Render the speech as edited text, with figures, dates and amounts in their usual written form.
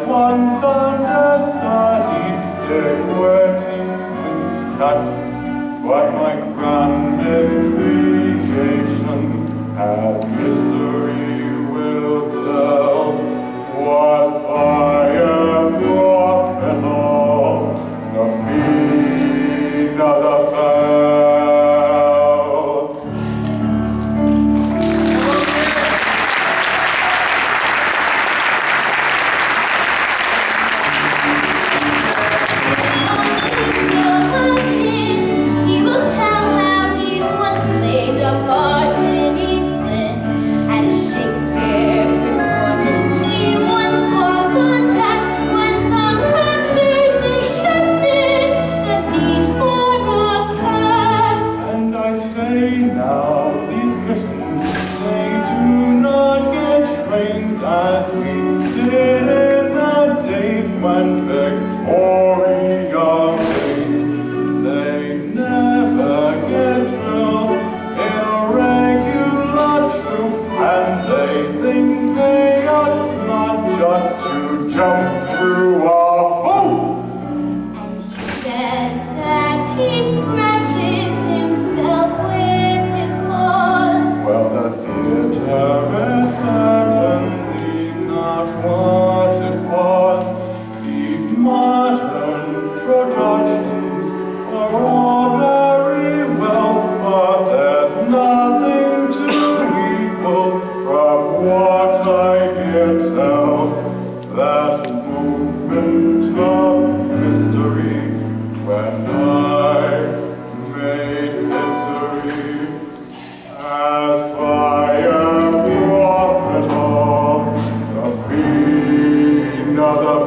once understudied decorating cut, but my grandest creation, as history will tell, was by a poor fellow, the fiend of the fell. He will tell how he once played a part in Eastland at a Shakespeare performance. He once walked on that when some actors suggested the need for a cat. And I say now, these kittens, they do not get trained as we did in the days when Victoria reigned. They never get drilled in a regular troop, and they think they are smart just to jump through a hoop. And he says as he scratches himself with his paws, Well, the theater is certainly not what it was. These modern productions are all very well, but there's nothing to equal from what I hear tell. That moment of mystery when I made history. As by a prophet of the fiend of the